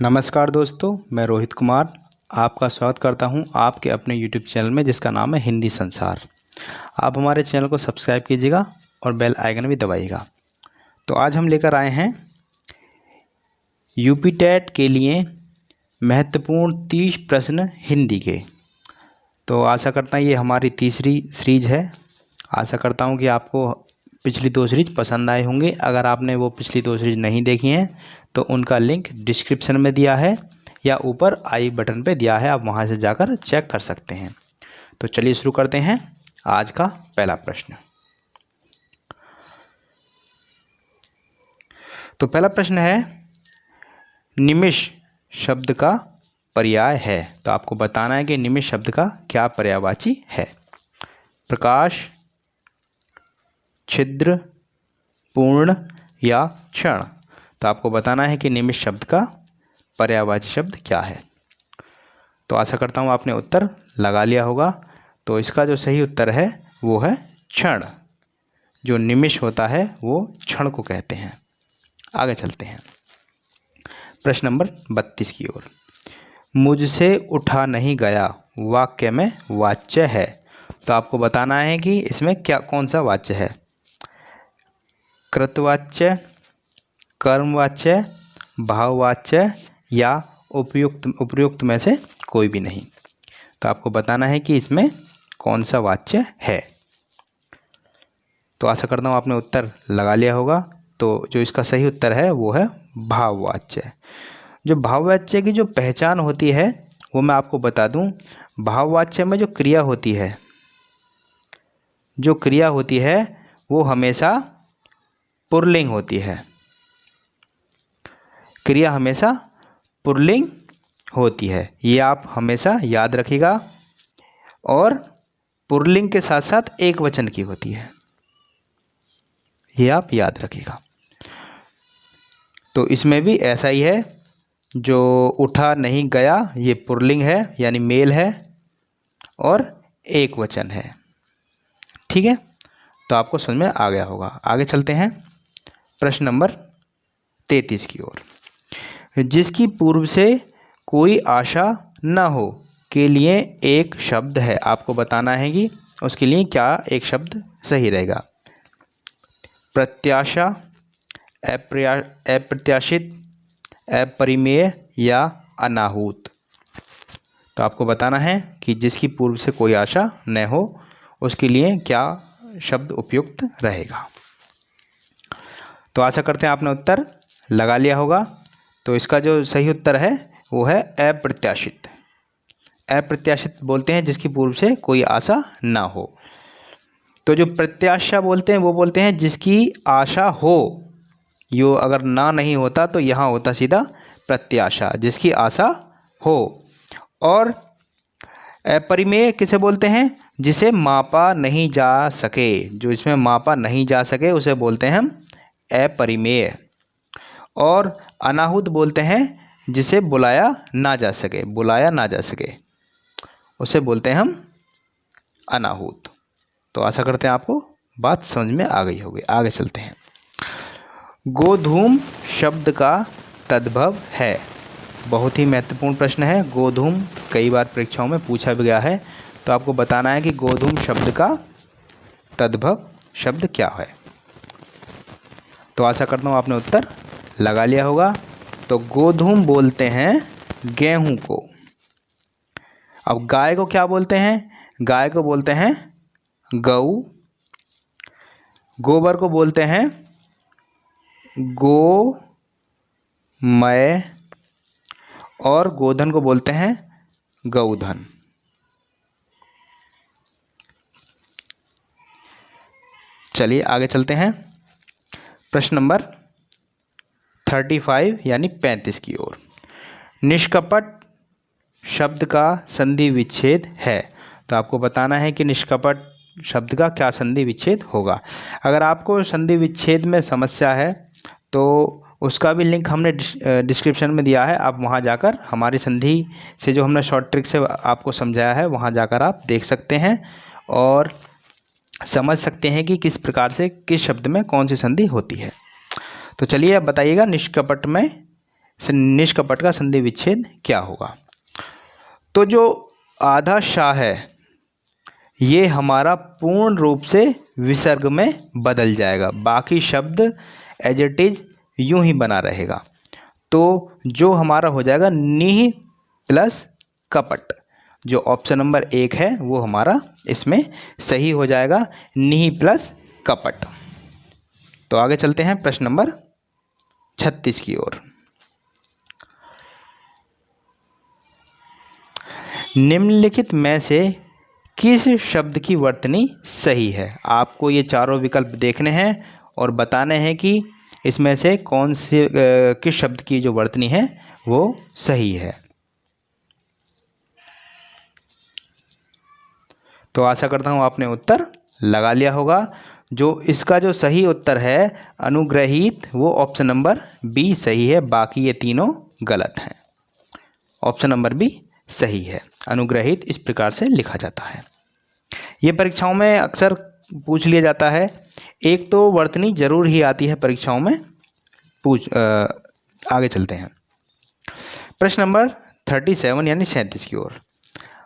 नमस्कार दोस्तों, मैं रोहित कुमार आपका स्वागत करता हूं आपके अपने YouTube चैनल में जिसका नाम है हिंदी संसार। आप हमारे चैनल को सब्सक्राइब कीजिएगा और बेल आइकन भी दबाइएगा। तो आज हम लेकर आए हैं यूपी टेट के लिए महत्वपूर्ण 30 प्रश्न हिंदी के। तो आशा करता हूँ ये हमारी तीसरी सीरीज है। आशा करता हूँ कि आपको पिछली 2 सीरीज पसंद आए होंगे। अगर आपने वो पिछली 2 सीरीज नहीं देखी हैं तो उनका लिंक डिस्क्रिप्शन में दिया है या ऊपर आई बटन पे दिया है, आप वहां से जाकर चेक कर सकते हैं। तो चलिए शुरू करते हैं आज का पहला प्रश्न। तो पहला प्रश्न है, निमिष शब्द का पर्याय है। तो आपको बताना है कि निमिष शब्द का क्या पर्यायवाची है। प्रकाश, छिद्र, पूर्ण या क्षण। तो आपको बताना है कि निमिष शब्द का पर्यायवाची शब्द क्या है। तो आशा करता हूँ आपने उत्तर लगा लिया होगा। तो इसका जो सही उत्तर है वो है क्षण। जो निमिष होता है वो क्षण को कहते हैं। आगे चलते हैं प्रश्न नंबर 32 की ओर। मुझसे उठा नहीं गया वाक्य में वाच्य है। तो आपको बताना है कि इसमें कौन सा वाच्य है। कृतवाच्य, कर्मवाच्य, भाववाच्य या उपयुक्त में से कोई भी नहीं। तो आपको बताना है कि इसमें कौन सा वाच्य है। तो आशा करता हूँ आपने उत्तर लगा लिया होगा। तो जो इसका सही उत्तर है वो है भाववाच्य। जो भाववाच्य की जो पहचान होती है वो मैं आपको बता दूं। भाववाच्य में जो क्रिया होती है वो हमेशा पुल्लिंग होती है। क्रिया हमेशा पुल्लिंग होती है, ये आप हमेशा याद रखिएगा। और पुल्लिंग के साथ साथ एक वचन की होती है, ये आप याद रखिएगा। तो इसमें भी ऐसा ही है। जो उठा नहीं गया ये पुल्लिंग है यानी मेल है और एक वचन है। ठीक है, तो आपको समझ में आ गया होगा। आगे चलते हैं प्रश्न नंबर 33 की ओर। जिसकी पूर्व से कोई आशा न हो के लिए एक शब्द है। आपको बताना है कि उसके लिए क्या एक शब्द सही रहेगा। प्रत्याशा, अप्रत्याशित, अपरिमेय या अनाहूत। तो आपको बताना है कि जिसकी पूर्व से कोई आशा न हो उसके लिए क्या शब्द उपयुक्त रहेगा। तो आशा करते हैं आपने उत्तर लगा लिया होगा। तो इसका जो सही उत्तर है वो है अप्रत्याशित। अप्रत्याशित बोलते हैं जिसकी पूर्व से कोई आशा ना हो। तो जो प्रत्याशा बोलते हैं वो बोलते हैं जिसकी आशा हो। यो अगर ना नहीं होता तो यहाँ होता सीधा प्रत्याशा, जिसकी आशा हो। और अपरिमेय किसे बोलते हैं, जिसे मापा नहीं जा सके। जो इसमें मापा नहीं जा सके उसे बोलते हैं हम अपरिमेय। और अनाहूत बोलते हैं जिसे बुलाया ना जा सके, उसे बोलते हैं हम अनाहूत। तो आशा करते हैं आपको बात समझ में आ गई होगी। आगे चलते हैं। गोधूम शब्द का तद्भव है। बहुत ही महत्वपूर्ण प्रश्न है। गोधूम कई बार परीक्षाओं में पूछा भी गया है। तो आपको बताना है कि गोधूम शब्द का तद्भव शब्द क्या है। तो आशा करता हूँ आपने उत्तर लगा लिया होगा। तो गोधूम बोलते हैं गेहूं को। अब गाय को क्या बोलते हैं, गाय को बोलते हैं गऊ। गोबर को बोलते हैं गोमय। और गोधन को बोलते हैं गौधन। चलिए आगे चलते हैं प्रश्न नंबर 35 यानी 35 की ओर। निष्कपट शब्द का संधि विच्छेद है। तो आपको बताना है कि निष्कपट शब्द का क्या संधि विच्छेद होगा। अगर आपको संधि विच्छेद में समस्या है तो उसका भी लिंक हमने डिस्क्रिप्शन में दिया है। आप वहां जाकर हमारी संधि से जो हमने शॉर्ट ट्रिक से आपको समझाया है वहां जाकर आप देख सकते हैं और समझ सकते हैं कि किस प्रकार से किस शब्द में कौन सी संधि होती है। तो चलिए अब बताइएगा निष्कपट में निष्कपट का संधि विच्छेद क्या होगा? तो जो आधा शाह है ये हमारा पूर्ण रूप से विसर्ग में बदल जाएगा, बाकी शब्द एज इट इज यूं ही बना रहेगा। तो जो हमारा हो जाएगा निह प्लस कपट, जो ऑप्शन नंबर 1 है वो हमारा इसमें सही हो जाएगा, निह प्लस कपट। तो आगे चलते हैं प्रश्न नंबर 36 की ओर। निम्नलिखित में से किस शब्द की वर्तनी सही है? आपको ये चारों विकल्प देखने हैं और बताने हैं कि इसमें से कौन से किस शब्द की जो वर्तनी है वो सही है। तो आशा करता हूँ आपने उत्तर लगा लिया होगा। जो इसका जो सही उत्तर है अनुग्रहित, वो ऑप्शन नंबर बी सही है, बाकी ये तीनों गलत हैं। ऑप्शन नंबर बी सही है, अनुग्रहित इस प्रकार से लिखा जाता है। ये परीक्षाओं में अक्सर पूछ लिया जाता है। एक तो वर्तनी जरूर ही आती है परीक्षाओं में आगे चलते हैं प्रश्न नंबर 37 यानी 37 की ओर।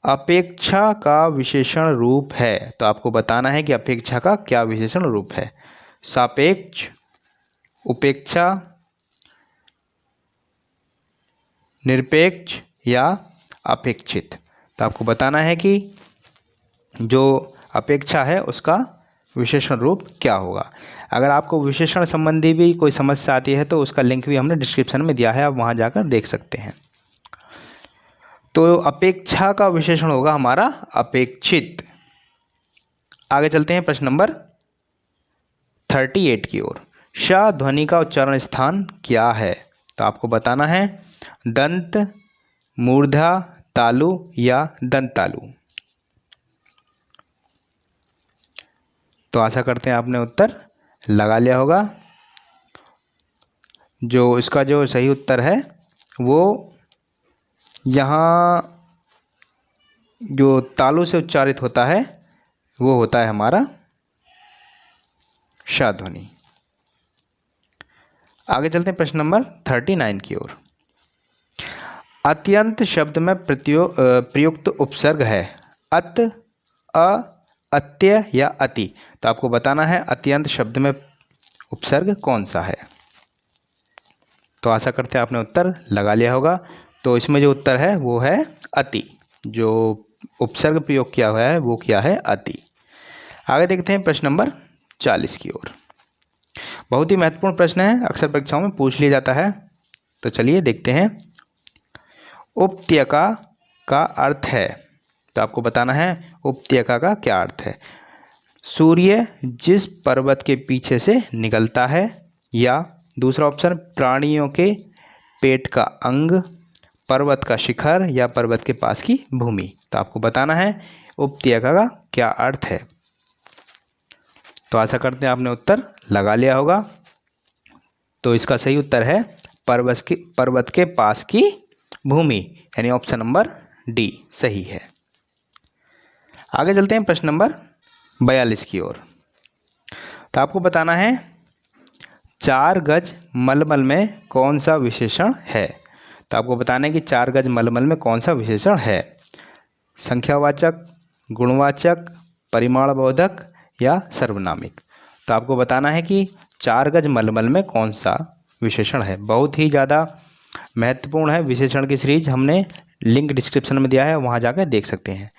अपेक्षा का विशेषण रूप है, तो आपको बताना है कि अपेक्षा का क्या विशेषण रूप है। सापेक्ष, उपेक्षा, निरपेक्ष या अपेक्षित। तो आपको बताना है कि जो अपेक्षा है उसका विशेषण रूप क्या होगा। अगर आपको विशेषण संबंधी भी कोई समस्या आती है तो उसका लिंक भी हमने डिस्क्रिप्शन में दिया है, आप वहाँ जाकर देख सकते हैं। तो अपेक्षा का विशेषण होगा हमारा अपेक्षित। आगे चलते हैं प्रश्न नंबर 38 की ओर। श ध्वनि का उच्चारण स्थान क्या है? तो आपको बताना है दंत, मूर्धा तालु या दंत तालु। तो आशा करते हैं आपने उत्तर लगा लिया होगा। जो इसका जो सही उत्तर है वो यहाँ जो तालु से उच्चारित होता है वो होता है हमारा श ध्वनि। आगे चलते हैं प्रश्न नंबर 39 की ओर। अत्यंत शब्द में प्रयुक्त उपसर्ग है अत, अ, अत्य या अति। तो आपको बताना है अत्यंत शब्द में उपसर्ग कौन सा है। तो आशा करते हैं आपने उत्तर लगा लिया होगा। तो इसमें जो उत्तर है वो है अति, जो उपसर्ग प्रयोग किया हुआ है वो क्या है अति। आगे देखते हैं प्रश्न नंबर 40 की ओर। बहुत ही महत्वपूर्ण प्रश्न है, अक्सर परीक्षाओं में पूछ लिया जाता है। तो चलिए देखते हैं। उपत्यका का अर्थ है, तो आपको बताना है उपत्यका का क्या अर्थ है। सूर्य जिस पर्वत के पीछे से निकलता है, या दूसरा ऑप्शन प्राणियों के पेट का अंग, पर्वत का शिखर या पर्वत के पास की भूमि। तो आपको बताना है उपत्यका का क्या अर्थ है। तो आशा करते हैं आपने उत्तर लगा लिया होगा। तो इसका सही उत्तर है पर्वत के पास की भूमि, यानी ऑप्शन नंबर डी सही है। आगे चलते हैं प्रश्न नंबर 42 की ओर। तो आपको बताना है 4 गज मलमल में कौन सा विशेषण है। तो आपको बताना है कि 4 गज मलमल में कौन सा विशेषण है। संख्यावाचक, गुणवाचक, परिमाणबोधक या सर्वनामिक। तो आपको बताना है कि 4 गज मलमल में कौन सा विशेषण है। बहुत ही ज़्यादा महत्वपूर्ण है विशेषण की सीरीज, हमने लिंक डिस्क्रिप्शन में दिया है, वहाँ जाकर देख सकते हैं।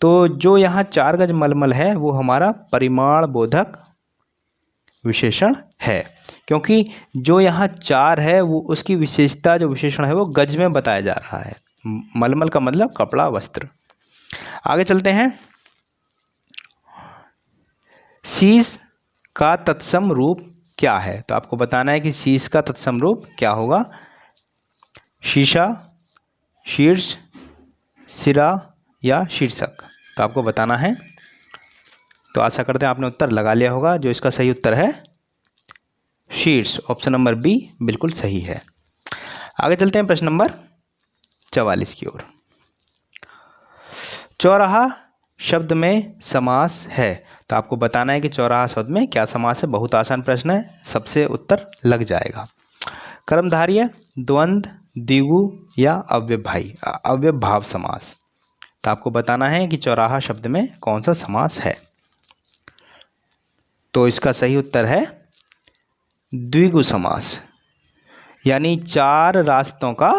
तो जो यहाँ 4 गज मलमल है वो हमारा परिमाण बोधक विशेषण है, क्योंकि जो यहाँ 4 है वो उसकी विशेषता जो विशेषण है वो गज में बताया जा रहा है। मलमल का मतलब कपड़ा, वस्त्र। आगे चलते हैं। शीश का तत्सम रूप क्या है। तो आपको बताना है कि शीश का तत्सम रूप क्या होगा। शीशा, शीर्ष, सिरा या शीर्षक। तो आपको बताना है। तो आशा करते हैं आपने उत्तर लगा लिया होगा। जो इसका सही उत्तर है शीर्ष, ऑप्शन नंबर बी बिल्कुल सही है। आगे चलते हैं प्रश्न नंबर 44 की ओर। चौराहा शब्द में समास है। तो आपको बताना है कि चौराहा शब्द में क्या समास है। बहुत आसान प्रश्न है, सबसे उत्तर लग जाएगा। कर्मधारय द्वंद्व, द्विगु या अव्ययभाव समास। तो आपको बताना है कि चौराहा शब्द में कौन सा समास है। तो इसका सही उत्तर है द्विगु समास, यानी चार रास्तों का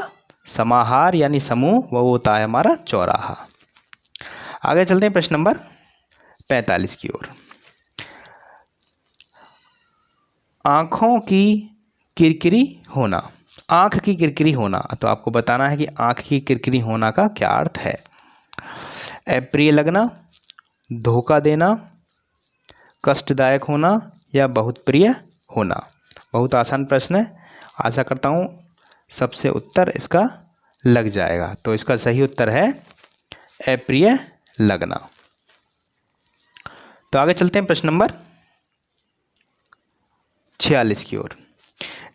समाहार यानी समूह, वो होता है हमारा चौराहा। आगे चलते हैं प्रश्न नंबर 45 की ओर। आँखों की किरकिरी होना, आँख की किरकिरी होना, तो आपको बताना है कि आँख की किरकिरी होना का क्या अर्थ है। अप्रिय लगना, धोखा देना, कष्टदायक होना या बहुत प्रिय होना। बहुत आसान प्रश्न है, आशा करता हूँ सबसे उत्तर इसका लग जाएगा। तो इसका सही उत्तर है अप्रिय लगना। तो आगे चलते हैं प्रश्न नंबर 46 की ओर।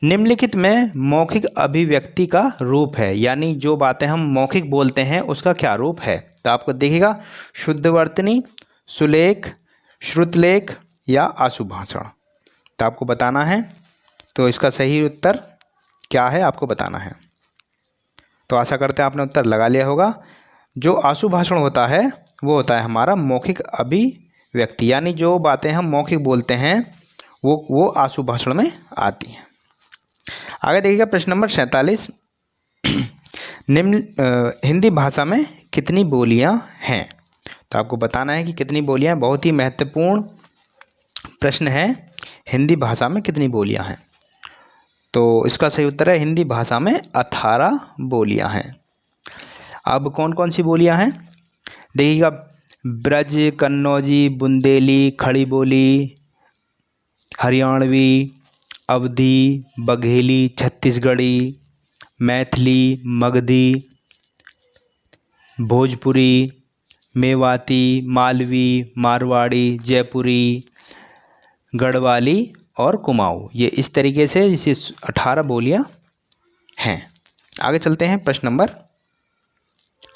निम्नलिखित में मौखिक अभिव्यक्ति का रूप है, यानी जो बातें हम मौखिक बोलते हैं उसका क्या रूप है। तो आपको देखिएगा शुद्धवर्तनी, सुलेख, श्रुतलेख या आशुभाषण। तो आपको बताना है, तो इसका सही उत्तर क्या है आपको बताना है। तो आशा करते हैं आपने उत्तर लगा लिया होगा। जो आशुभाषण होता है वो होता है हमारा मौखिक अभिव्यक्ति, यानी जो बातें हम मौखिक बोलते हैं वो आशुभाषण में आती हैं। आगे देखिएगा प्रश्न नंबर 47। निम्न हिंदी भाषा में कितनी बोलियां हैं। तो आपको बताना है कि कितनी बोलियां। बहुत ही महत्वपूर्ण प्रश्न है, हिंदी भाषा में कितनी बोलियां हैं। तो इसका सही उत्तर है हिंदी भाषा में 18 बोलियां हैं। अब कौन कौन सी बोलियां हैं देखिएगा। ब्रज, कन्नौजी, बुंदेली, खड़ी बोली, हरियाणवी, अवधी, बघेली, छत्तीसगढ़ी, मैथिली, मगधी, भोजपुरी, मेवाती, मालवी, मारवाड़ी, जयपुरी, गढ़वाली और कुमाऊँ। ये इस तरीके से इसे 18 बोलियां हैं। आगे चलते हैं प्रश्न नंबर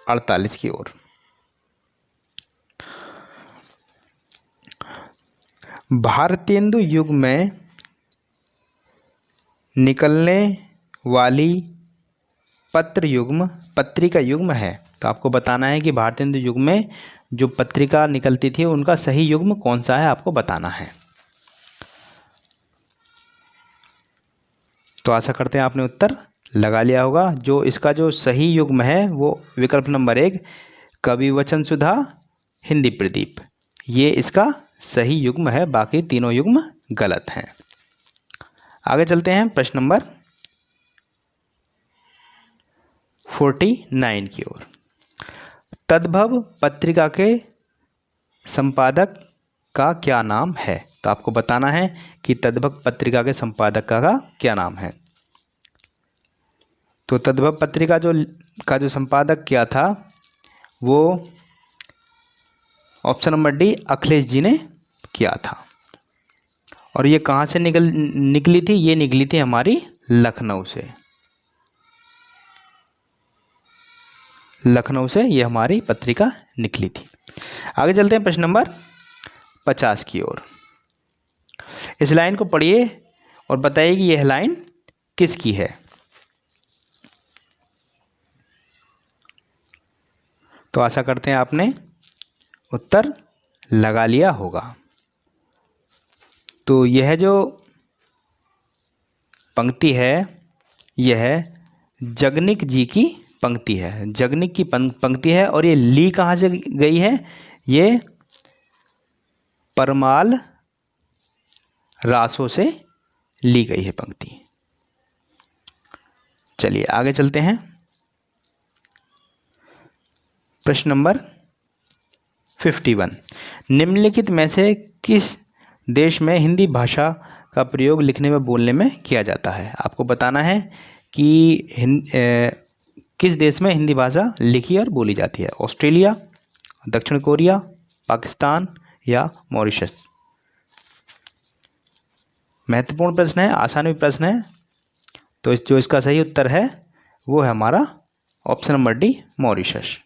48 की ओर। भारतेंदु युग में निकलने वाली पत्रिका युग्म है। तो आपको बताना है कि भारतेंदु युग में जो पत्रिका निकलती थी उनका सही युग्म कौन सा है, आपको बताना है। तो आशा करते हैं आपने उत्तर लगा लिया होगा। जो इसका जो सही युग्म है वो विकल्प नंबर 1 कवि वचन सुधा, हिंदी प्रदीप, ये इसका सही युग्म है। बाकी तीनों युग्म गलत हैं। आगे चलते हैं प्रश्न नंबर 49 की ओर। तद्भव पत्रिका के संपादक का क्या नाम है। तो आपको बताना है कि तद्भव पत्रिका के संपादक का क्या नाम है। तो तद्भव पत्रिका जो संपादक क्या था वो option number D Akhilesh ji ने किया था। और ये कहाँ से निकली थी, ये निकली थी हमारी लखनऊ से। लखनऊ से ये हमारी पत्रिका निकली थी। आगे चलते हैं प्रश्न नंबर 50 की ओर। इस लाइन को पढ़िए और बताइए कि यह लाइन किसकी है। तो आशा करते हैं आपने उत्तर लगा लिया होगा। तो यह जो पंक्ति है यह जगनिक जी की पंक्ति है। जगनिक की पंक्ति है और ये ली कहाँ से गई है, ये परमाल रासों से ली गई है पंक्ति। चलिए आगे चलते हैं। प्रश्न नंबर 51। निम्नलिखित में से किस देश में हिंदी भाषा का प्रयोग लिखने व बोलने में किया जाता है। आपको बताना है कि किस देश में हिंदी भाषा लिखी और बोली जाती है। ऑस्ट्रेलिया, दक्षिण कोरिया, पाकिस्तान या मॉरिशस। महत्वपूर्ण प्रश्न है, आसान भी प्रश्न है। तो जो इसका सही उत्तर है वो है हमारा ऑप्शन नंबर डी मॉरिशस।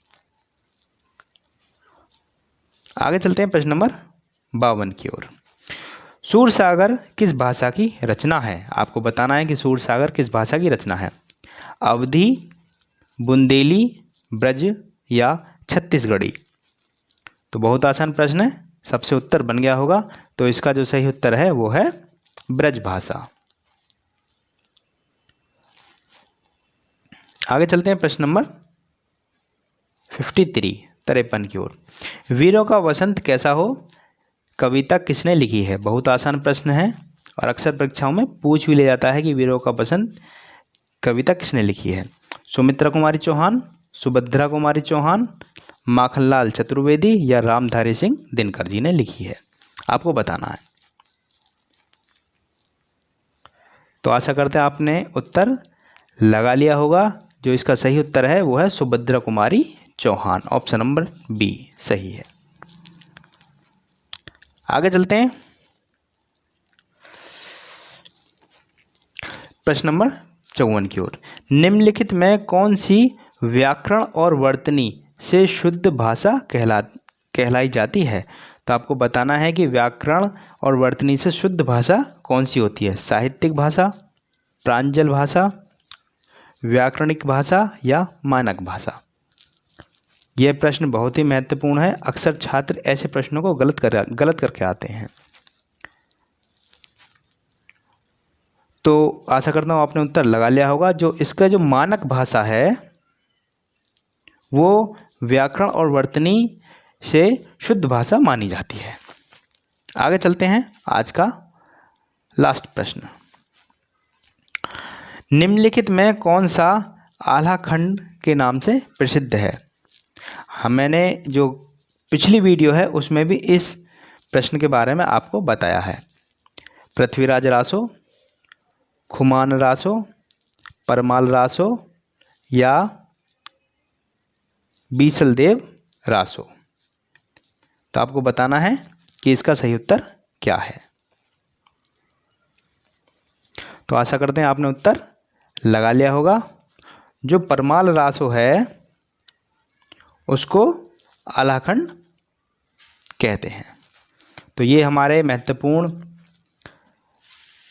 आगे चलते हैं प्रश्न नंबर 52 की ओर। सूरसागर किस भाषा की रचना है। आपको बताना है कि सूरसागर किस भाषा की रचना है। अवधी, बुंदेली, ब्रज या छत्तीसगढ़ी। तो बहुत आसान प्रश्न है, सबसे उत्तर बन गया होगा। तो इसका जो सही उत्तर है वो है ब्रज भाषा। आगे चलते हैं प्रश्न नंबर 53 की ओर। वीरों का वसंत कैसा हो कविता किसने लिखी है। बहुत आसान प्रश्न है और अक्सर परीक्षाओं में पूछ भी ले जाता है कि वीरों का वसंत कविता किसने लिखी है। सुमित्रा कुमारी चौहान, सुभद्रा कुमारी चौहान, माखनलाल चतुर्वेदी या रामधारी सिंह दिनकर जी ने लिखी है। आपको बताना है। तो आशा करते हैं आपने उत्तर लगा लिया होगा। जो इसका सही उत्तर है वो है Subhadra Kumari Chauhan. Option number B सही है। आगे चलते हैं प्रश्न नंबर 54 की ओर। निम्नलिखित में कौन सी व्याकरण और वर्तनी से शुद्ध भाषा कहलाई जाती है। तो आपको बताना है कि व्याकरण और वर्तनी से शुद्ध भाषा कौन सी होती है। साहित्यिक भाषा, प्रांजल भाषा, व्याकरणिक भाषा या मानक भाषा। यह प्रश्न बहुत ही महत्वपूर्ण है। अक्सर छात्र ऐसे प्रश्नों को गलत करके आते हैं। तो आशा करता हूँ आपने उत्तर लगा लिया होगा। जो इसका जो मानक भाषा है वो व्याकरण और वर्तनी से शुद्ध भाषा मानी जाती है। आगे चलते हैं आज का लास्ट प्रश्न। निम्नलिखित में कौन सा आल्हाखंड के नाम से प्रसिद्ध है। मैंने जो पिछली वीडियो है उसमें भी इस प्रश्न के बारे में आपको बताया है। पृथ्वीराज रासो, खुमान रासो, परमाल रासो या बीसलदेव रासो। तो आपको बताना है कि इसका सही उत्तर क्या है। तो आशा करते हैं आपने उत्तर लगा लिया होगा। जो परमाल रासो है उसको आल्हाखंड कहते हैं। तो ये हमारे महत्वपूर्ण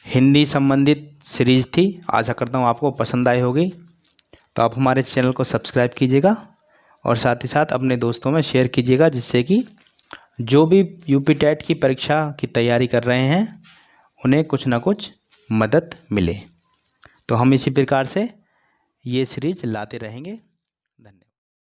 हिंदी संबंधित सीरीज थी। आशा करता हूँ आपको पसंद आई होगी। तो आप हमारे चैनल को सब्सक्राइब कीजिएगा और साथ ही साथ अपने दोस्तों में शेयर कीजिएगा, जिससे कि जो भी यूपी टेट की परीक्षा की तैयारी कर रहे हैं उन्हें कुछ ना कुछ मदद मिले। तो हम इसी प्रकार से ये सीरीज लाते रहेंगे।